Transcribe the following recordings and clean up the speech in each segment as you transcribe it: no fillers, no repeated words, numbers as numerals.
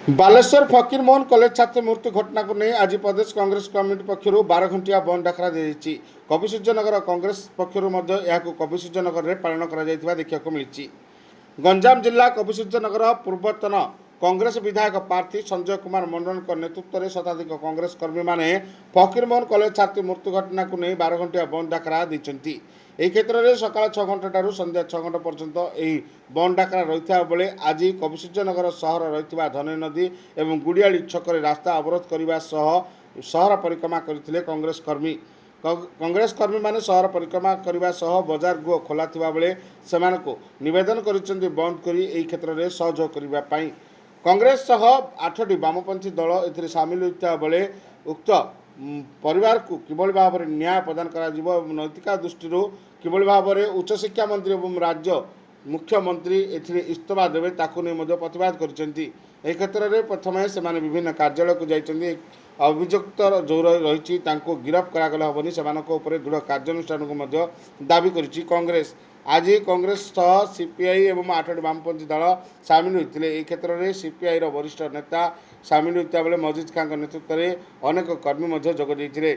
बालेश्वर फकीर मोहन कॉलेज छात्र मृत्यु घटना को नहीं आज प्रदेश कांग्रेस कमिटी पक्षर 12 घंटिया बंद डाकरा दी। कविसूर्यनगर कांग्रेस पक्षर कविसूर्यनगर में पालन देखा मिली। गंजाम जिला कविसूर्यनगर पूर्वतन कांग्रेस विधायक प्रार्थी संजय कुमार मंडल नेतृत्व में शताधिक कांग्रेस कर्मी माने फकीर मोहन कॉलेज छात्री मृत्यु घटना को नहीं 12 घंटिया बंद डाकरा दी। ଏହି କ୍ଷେତ୍ରରେ ସକାଳ 6 ଘଣ୍ଟାଠାରୁ ସନ୍ଧ୍ୟା 6 ଘଣ୍ଟା ପର୍ଯ୍ୟନ୍ତ ଏହି ବନ୍ଦ ଡାକରା ରହିଥିବା ବେଳେ ଆଜି କବିସୂର୍ଯ୍ୟନଗର ସହର ରହିଥିବା ଧନୀ ନଦୀ ଏବଂ ଗୁଡ଼ିଆଳି ଛକରେ ରାସ୍ତା ଅବରୋଧ କରିବା ସହ ସହର ପରିକ୍ରମା କରିଥିଲେ କଂଗ୍ରେସ କର୍ମୀ। କଂଗ୍ରେସ କର୍ମୀମାନେ ସହର ପରିକ୍ରମା କରିବା ସହ ବଜାର ଗୃହ ଖୋଲା ଥିବା ବେଳେ ସେମାନଙ୍କୁ ନିବେଦନ କରିଛନ୍ତି ବନ୍ଦ କରି ଏହି କ୍ଷେତ୍ରରେ ସହଯୋଗ କରିବା ପାଇଁ। କଂଗ୍ରେସ ସହ 8ଟି ବାମପନ୍ଥୀ ଦଳ ଏଥିରେ ସାମିଲ ହୋଇଥିବା ବେଳେ ଉକ୍ତ परिवार को किभଳି भाव में न्याय प्रदान करा जिवो एवं नैतिक दृष्टि किभଳି भाव में उच्च शिक्षा मंत्री एवं राज्य मुख्यमंत्री एथिरे इस्तीफा देवे ताकू नहीं प्रतिवाद करछंती। एही क्षेत्र में प्रथम से विभिन्न कार्यालय को जाइछंती। अभियुक्त जो रही गिरफ्त करागले हेनी से दृढ़ कार्यानुष्ठान को दाबी करिछि कांग्रेस। आज कांग्रेस सह सीपीआई एवं 8टी वामपंथी दल सामिल होते। एक क्षेत्र में सीपीआई वरिष्ठ नेता सामिल होता बेले मजिद खान नेतृत्व में अनेक कर्मी जोगदे।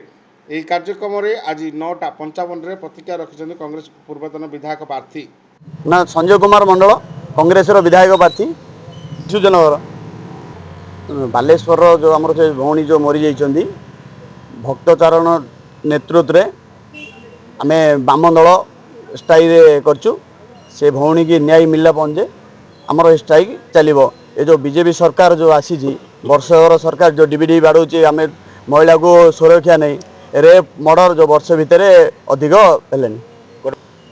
यह कार्यक्रम में आज 9:55 प्रतिक्रिया रखिंट कांग्रेस पूर्वतन विधायक प्रार्थी ना संजय कुमार मंडल कांग्रेस विधायक प्रार्थी सूर्यनगर बालेश्वर जो आम भौणी जो मरी जाती भक्तचारण नेतृत्व में आम बाम दल स्ट्राइक करचु से भौणी की न्याय मिलला पहुँचे आमर स्ट्राइक चलो। ये जो बीजेपी सरकार जो आसी वर्षर सरकार जो डीबीडी बाड़े आम महिला को सुरक्षा नहीं रेप मर्डर जो वर्ष भितर अधिक है।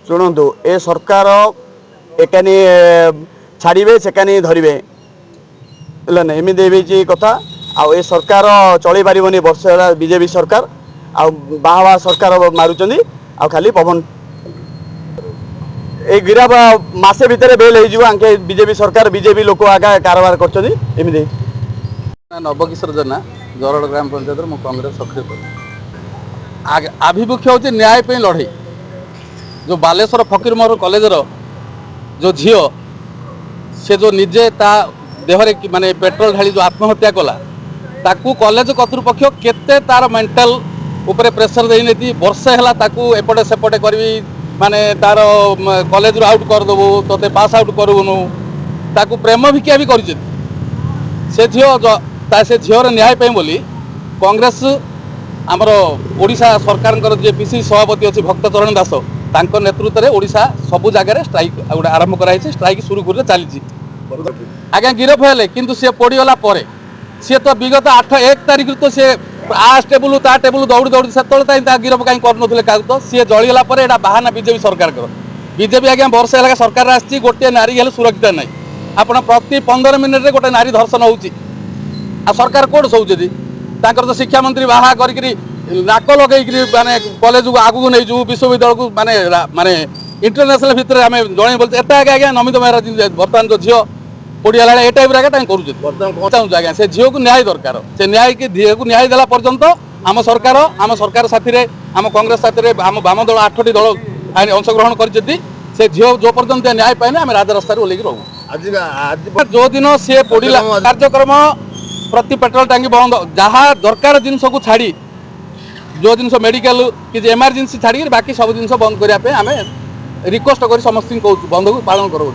शुणु ए सरकार एकानी छाड़े सेकानी धरवे एमती कथा आउ ए सरकार चल पारनी वर्ष बीजेपी सरकार आ बाहा सरकार मारुंच आ खाली पवन ए गिराफ मासे भितर बेल हो बीजेपी सरकार बीजेपी लोक आगा कारबार करमती। नवकिशोर जेना जरड़ ग्राम पंचायत मु कांग्रेस सक्रिय आभिमुख्य हूँ न्याय पे लड़े। जो बालेश्वर फकीर मोहन कॉलेज जो झील से जो निजे ता देहरे माने पेट्रोल ढाली जो आत्महत्या कला ताकू कॉलेज कर्तृपक्ष केते तार मेंटल उपरे प्रेशर देती वर्षे है ताकू एपटे सेपटे करी माने तार कॉलेज आउट करदेबू तोते पास आउट करूनु ताकू प्रेम भिक्षा भी कर से झीर न्याय पे बोली कांग्रेस आमर ओडिशा सरकार जे पीसी सभापति अच्छी भक्तचरण दास तांको नेतृत्व में ओडिशा सबू जगार स्ट्राइक गोटे आरंभ कराई स्ट्राइक सुरुखुरु चली आज्ञा गिरफ है किंतु सी पड़गला सी तो विगत 1 तारिख तो सी आ टेबुल ता टेबुल दौड़ी दौड़ी से गिरफ कहीं कर क्या सी जलीगला बाहाना बीजेपी सरकार बीजेपी आज्ञा वर्ष है सरकार आसी गोटे नारी हेल्ले सुरक्षित नहीं आपड़ प्रति 15 मिनिट गोटे नारी धर्षण होची सरकार कौन शोची तो शिक्षा मंत्री बाहा करी नाक लगे माने कॉलेज को आगू नहीं जाऊ विश्वविद्यालय को माने माने इंटरनेशनल भितर आम जन बोलते एत आज्ञा नमित महाराज बर्तमान जो झील पड़गला ये टाइप कर आज्ञा से झील को न्याय दरकार से न्याय की झील को न्याय देला पर्यंत आम सरकार साथी आम कांग्रेस साथी आम बाम दल 8टी दल अंशग्रहण कर से झील जो पर्यंत न्याय पाए आम राजरास्ता ओल्ल रहू। जो दिन सी पड़ा कार्यक्रम प्रति पेट्रोल टांगी बंद जहाँ दरकार जिनस को छाड़ी जो जिनस मेडिकल कि एमरजेंसी छाड़ी बाकी सब जिन बंद करने आम रिक्वेस्ट कर समस्त बंद को पालन करूँ।